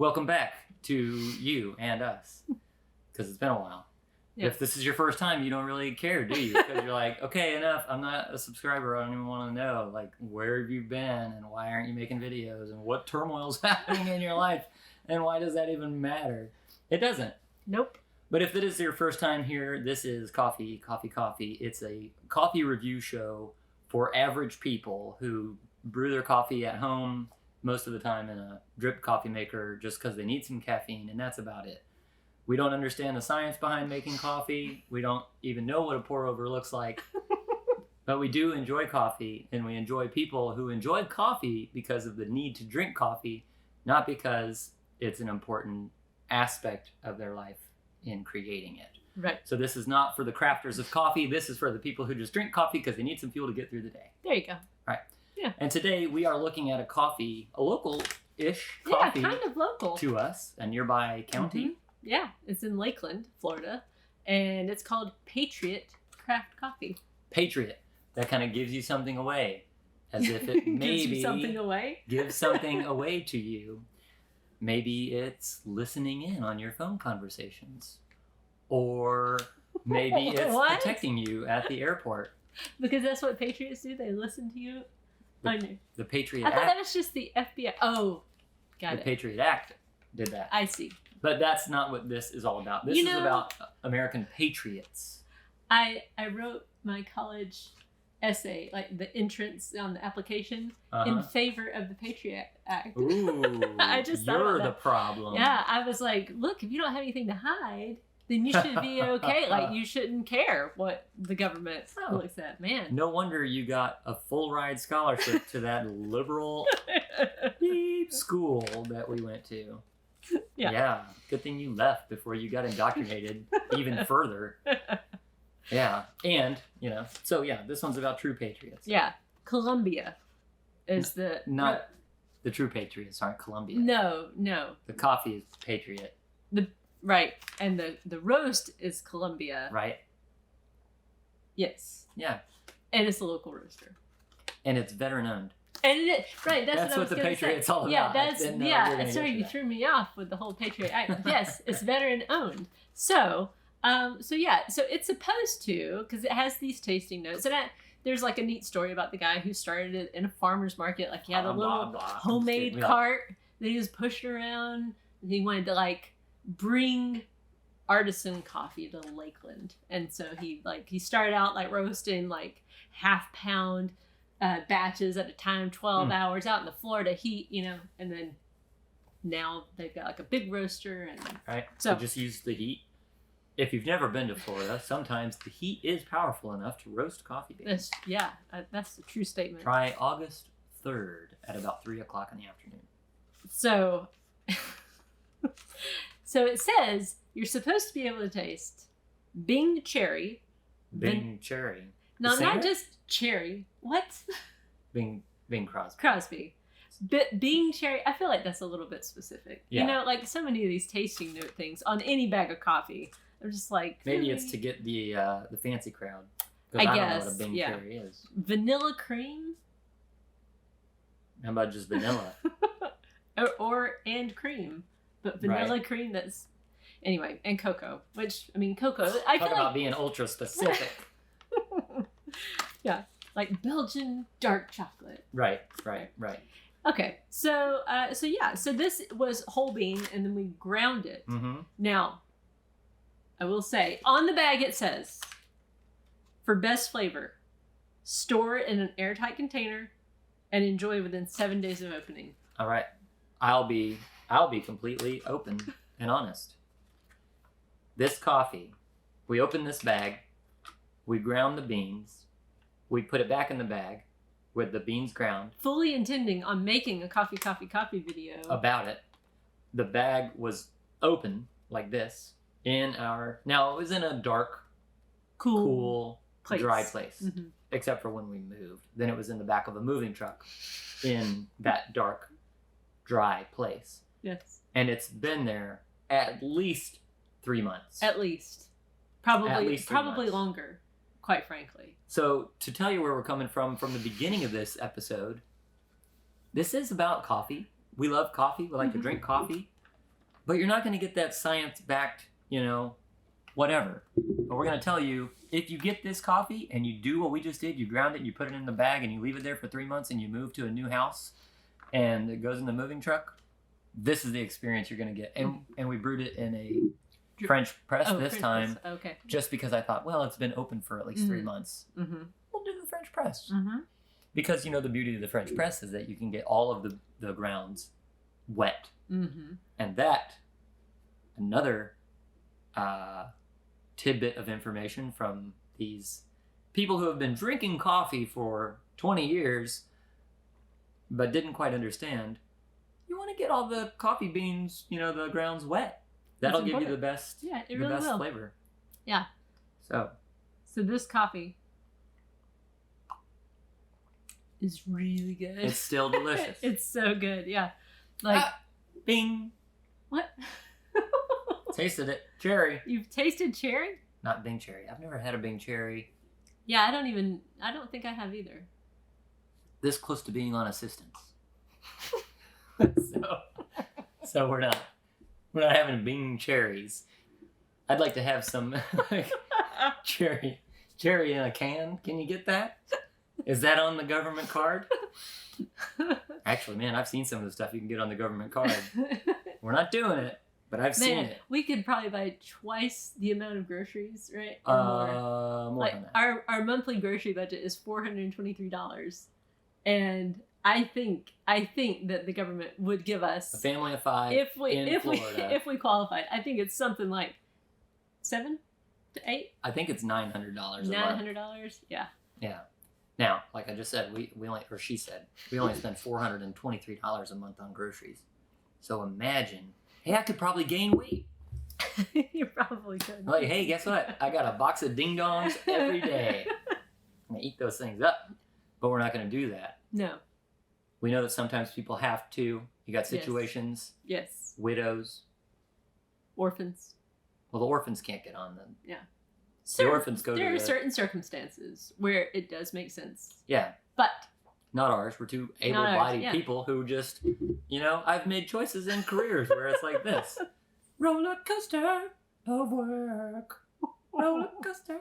Welcome back to you and us, because it's been a while. Yeah. If this is your first time, you don't really care, do you? Because you're like, okay, enough. I'm not a subscriber. I don't even want to know, like, where have you been and why aren't you making videos and what turmoil's happening in your life and why does that even matter? It doesn't. Nope. But if it is your first time here, this is Coffee. It's a coffee review show for average people who brew their coffee at home most of the time in a drip coffee maker just because they need some caffeine, and that's about it. We don't understand the science behind making coffee. We don't even know what a pour over looks like. But we do enjoy coffee, and we enjoy people who enjoy coffee because of the need to drink coffee, not because it's an important aspect of their life in creating it. Right. So this is not for the crafters of coffee. This is for the people who just drink coffee because they need some fuel to get through the day. There you go. Right. Yeah. And today we are looking at a local-ish coffee. Yeah, kind of local. To us, a nearby county. Mm-hmm. Yeah, it's in Lakeland, Florida, and it's called Patriot Coffee. Patriot. That kind of gives you something away, as if it maybe gives you something away. Gives something away to you. Maybe it's listening in on your phone conversations, or maybe it's protecting you at the airport. Because that's what Patriots do. They listen to you. The Patriot Act. I thought Act. that was just the FBI. Oh, got it. The Patriot Act did that. I see. But that's not what this is all about. This is about American patriots. I wrote my college essay, like the entrance on the application, in favor of the Patriot Act. Ooh, I just thought you're about the that. problem. Yeah, I was like, look, if you don't have anything to hide, then you should be okay. Like, you shouldn't care what the government looks at. Man. No wonder you got a full ride scholarship to that liberal beep school that we went to. Yeah. Good thing you left before you got indoctrinated even further. Yeah. And, so yeah, this one's about true patriots. Yeah. Colombia is Not the true patriots aren't Colombia. No. The coffee is Patriot. Right. And the roast is Colombia. Right. Yes. Yeah. And it's a local roaster. And it's veteran owned. And right, that's what the Patriot's all about. Sorry, you threw me off with the whole Patriot Act. Yes, it's veteran owned. So it's supposed to, because it has these tasting notes, and there's like a neat story about the guy who started it in a farmer's market. Like he had a little homemade cart that he was pushing around, and he wanted to like bring artisan coffee to Lakeland, and so he started out like roasting like half-pound batches at a time, 12 hours out in the Florida heat, and then now they've got like a big roaster. And right. So just use the heat. If you've never been to Florida, sometimes the heat is powerful enough to roast coffee beans. That's a true statement. Try August 3rd at about 3 o'clock in the afternoon. So, so it says you're supposed to be able to taste Bing cherry. Bing cherry. No, not just cherry. What? Bing Crosby. Crosby. Bing cherry, I feel like that's a little bit specific. Yeah. Like so many of these tasting note things on any bag of coffee, I'm just like... Maybe it's to get the fancy crowd. I guess, don't know what a Bing cherry is. Vanilla cream? How about just vanilla? and cream. But vanilla cream that's... Anyway, and cocoa. Which, cocoa... I feel about being ultra specific. Yeah, like Belgian dark chocolate. Right. Okay, so this was whole bean, and then we ground it. Mm-hmm. Now, I will say, on the bag it says, for best flavor, store it in an airtight container and enjoy within 7 days of opening. All right, I'll be completely open and honest. This coffee, we open this bag, we ground the beans. We put it back in the bag with the beans ground. Fully intending on making a coffee video. About it. The bag was open like this now it was in a dark, cool dry place. Mm-hmm. Except for when we moved. Then it was in the back of a moving truck in that dark, dry place. Yes. And it's been there at least 3 months. At least. Probably months. Longer. Quite frankly. So, to tell you where we're coming from the beginning of this episode, this is about coffee. We love coffee. We like to drink coffee. But you're not going to get that science-backed, whatever. But we're going to tell you, if you get this coffee and you do what we just did, you ground it, you put it in the bag, and you leave it there for 3 months, and you move to a new house, and it goes in the moving truck, this is the experience you're going to get. And we brewed it in a French press this time, just because I thought, well, it's been open for at least 3 months. Mm-hmm. We'll do the French press. Mm-hmm. Because, the beauty of the French press is that you can get all of the grounds wet. Mm-hmm. And that, another tidbit of information from these people who have been drinking coffee for 20 years but didn't quite understand, you want to get all the coffee beans, the grounds wet. That'll give you the best, flavor. Yeah. So this coffee is really good. It's still delicious. It's so good, yeah. Bing. What? Tasted it. Cherry. You've tasted cherry? Not Bing cherry. I've never had a Bing cherry. Yeah, I don't think I have either. This close to being on assistance. so we're not having Bing cherries. I'd like to have some cherry in a can. Can you get that? Is that on the government card? Actually, man, I've seen some of the stuff you can get on the government card. We're not doing it, but I've seen it. We could probably buy twice the amount of groceries, right? More than that. Our monthly grocery budget is $423, and I think that the government would give us a family of 5 if Florida. we qualified. I think it's something like $7 to $8. I think it's $900. $900, yeah. Yeah. Now, like I just said, we only spend $423 a month on groceries. So imagine, hey, I could probably gain weight. You probably could. Like, hey, guess what? I got a box of Ding Dongs every day. I'm gonna eat those things up, but we're not gonna do that. No. We know that sometimes people have to. You got situations. Yes. Widows. Orphans. Well, the orphans can't get on them. Yeah. The orphans go there are certain circumstances where it does make sense. Yeah. But not ours. We're two able-bodied people who just, I've made choices in careers where it's like this. Roller coaster of work. Roller coaster.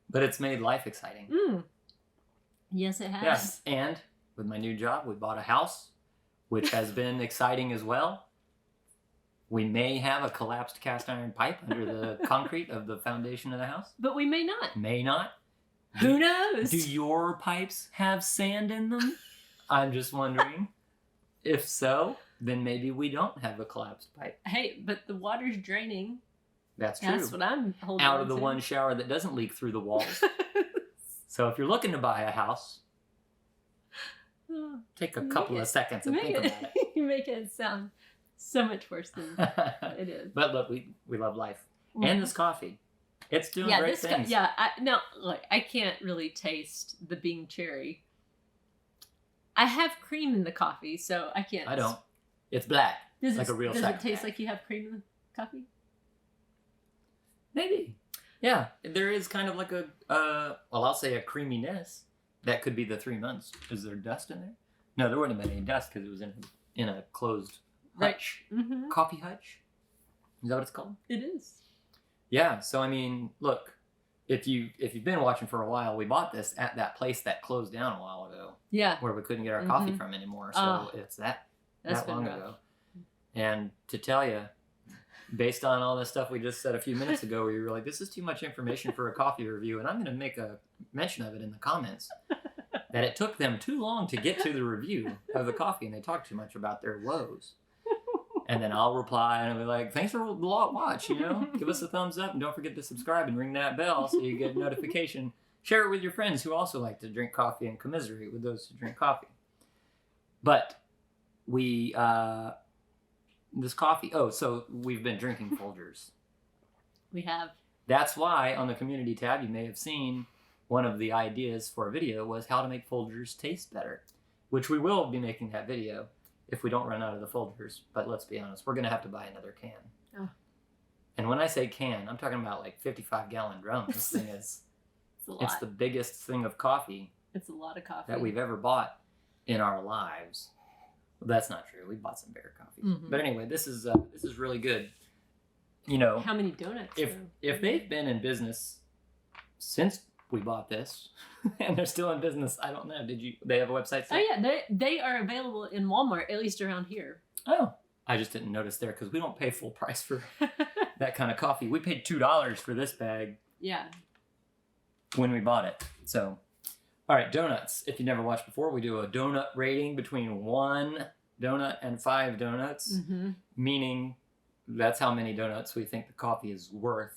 But it's made life exciting. Yes, it has. Yes. And with my new job, we bought a house, which has been exciting as well. We may have a collapsed cast iron pipe under the concrete of the foundation of the house. But we may not. May not. Who knows? Do your pipes have sand in them? I'm just wondering. If so, then maybe we don't have a collapsed pipe. Hey, but the water's draining. That's true. That's what I'm holding out of the one shower that doesn't leak through the walls. So if you're looking to buy a house, take a couple of seconds and think about it. You make it sound so much worse than it is. But look, we love life. And this coffee. It's doing great things. I can't really taste the Bing cherry. I have cream in the coffee, so I can't. I don't. It's black. Does like a real Does it taste black. like you have cream in the coffee? Maybe. Yeah. There is kind of like I'll say a creaminess. That could be the 3 months. Is there dust in there? No, there wouldn't have been any dust because it was in a closed hutch. Right. Mm-hmm. Coffee hutch? Is that what it's called? It is. Yeah, so I mean, look, if you've been watching for a while, we bought this at that place that closed down a while ago. Yeah. Where we couldn't get our coffee from anymore. So it's that long ago. And to tell you, based on all this stuff we just said a few minutes ago, where you were like, this is too much information for a coffee review, and I'm going to make a mention of it in the comments, that it took them too long to get to the review of the coffee, and they talked too much about their woes. And then I'll reply and I'll be like, thanks for the watch, give us a thumbs up and don't forget to subscribe and ring that bell so you get a notification. Share it with your friends who also like to drink coffee and commiserate with those who drink coffee. But this coffee, so we've been drinking Folgers. We have. That's why on the community tab, you may have seen one of the ideas for a video was how to make Folgers taste better, which we will be making that video if we don't run out of the Folgers. But let's be honest, we're going to have to buy another can. Oh. And when I say can, I'm talking about like 55-gallon drums. This thing is, it's the biggest thing of coffee. It's a lot of coffee that we've ever bought in our lives. Well, that's not true. We bought some better coffee. Mhm. But anyway, this is really good. You know, How many donuts? if they've been in business since we bought this, and they're still in business, I don't know. They have a website still? Oh yeah, they are available in Walmart, at least around here. Oh, I just didn't notice there because we don't pay full price for that kind of coffee. We paid $2 for this bag. Yeah. When we bought it. So, all right, donuts. If you never watched before, we do a donut rating between 1 donut and 5 donuts, Mm-hmm. meaning that's how many donuts we think the coffee is worth.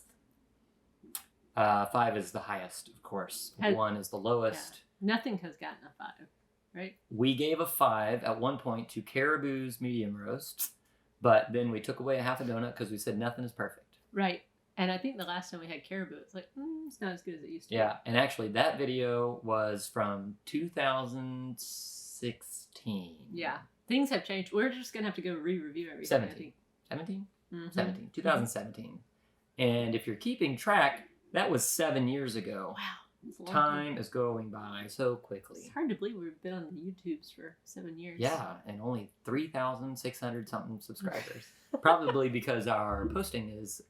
5 is the highest, of course. 1 is the lowest. Yeah. Nothing has gotten a 5, right? We gave a 5 at one point to Caribou's medium roast, but then we took away a half a donut because we said nothing is perfect. Right. And I think the last time we had Caribou, it's like, it's not as good as it used to be. Yeah, and actually that video was from 2016. Yeah. Things have changed. We're just going to have to go re-review everything. 17. 17? Mm-hmm. 17. 2017. And if you're keeping track, that was 7 years ago. Wow. It's a long Time is going by so quickly. It's hard to believe we've been on the YouTubes for 7 years. Yeah, and only 3,600 something subscribers. Probably because our posting is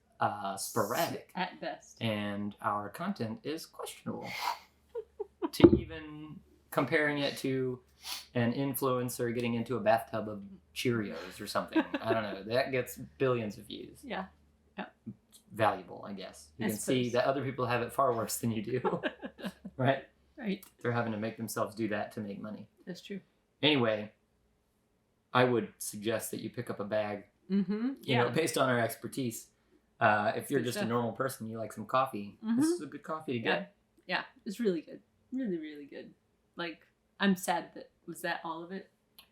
sporadic. At best. And our content is questionable. To even comparing it to an influencer getting into a bathtub of Cheerios or something. I don't know. That gets billions of views. Yeah. It's valuable, I guess. You I can see suppose. that other people have it far worse than you do. Right? Right. They're having to make themselves do that to make money. That's true. Anyway, I would suggest that you pick up a bag, Mm-hmm. you know, based on our expertise. If you're Good just stuff. a normal person, you like some coffee, Mhm. this is a good coffee to get. Yeah. It's really good. Really, really good. Like, I'm sad that, was that all of it?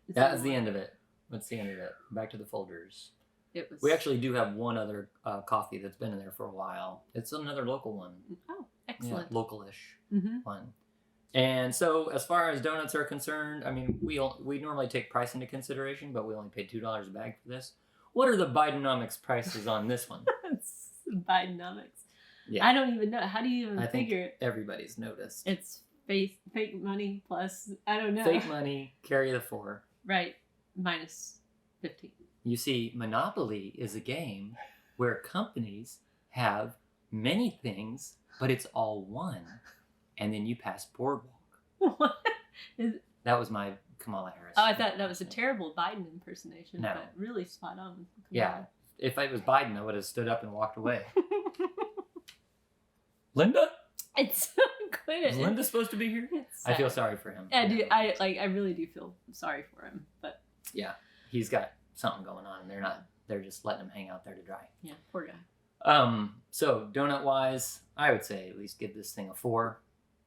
Is That that was the all? end of it. That's the end of it. Back to the folders. It was. We actually do have one other coffee that's been in there for a while. It's another local one. Oh, excellent. Yeah, local-ish Mm-hmm. one. And so as far as donuts are concerned, I mean, we normally take price into consideration, but we only paid $2 a bag for this. What are the Bidenomics prices on this one? Bidenomics. Yeah. I don't even know. How do you even I think figure it? everybody's noticed. It's fake money plus, I don't know. Fake money, carry the 4. Right. Minus 15. You see, Monopoly is a game where companies have many things, but it's all one. And then you pass Boardwalk. What? That was my Kamala Harris. Oh, I thought that was a terrible Biden impersonation, No. but really spot on. Yeah. If it was Biden, I would have stood up and walked away. Linda? It's so good. Is Linda supposed to be here? It's I feel sad. sorry for him. I do. I really do feel sorry for him, but Yeah. He's got something going on, and they're just letting him hang out there to dry. yeah, poor guy. So donut wise, I would say at least give this thing a 4.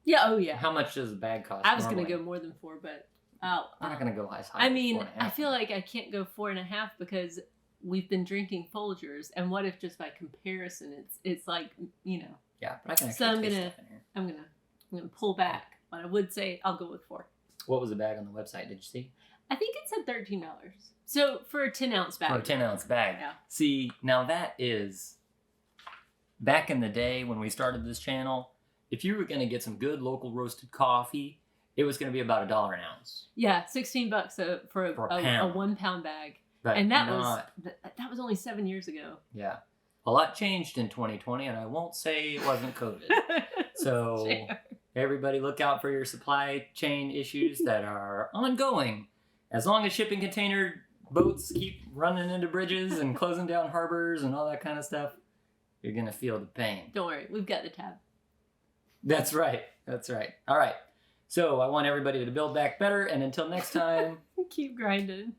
Yeah. Oh yeah. How much does a bag cost? I was gonna normally? go more than 4, but I'm not gonna go as high. I as mean, 4.5. I feel like I can't go 4.5 because we've been drinking Folgers, and what if just by comparison, it's like, you know. Yeah, but I can So actually I'm taste gonna- stuff in here. I'm gonna pull back, but I would say I'll go with 4. What was the bag on the website? Did you see? I think it said $13. So for a 10-ounce bag. Oh, 10-ounce bag. Yeah. See, now that is back in the day when we started this channel. If you were gonna get some good local roasted coffee, it was gonna be about $1 an ounce. Yeah, $16 for a pound. 1 pound bag, But and that not, was only 7 years ago. yeah. A lot changed in 2020, and I won't say it wasn't COVID. So Sure. everybody look out for your supply chain issues that are ongoing. As long as shipping container boats keep running into bridges and closing down harbors and all that kind of stuff, you're going to feel the pain. Don't worry, we've got the tab. That's right. That's right. All right. So I want everybody to build back better, and until next time, Keep grinding.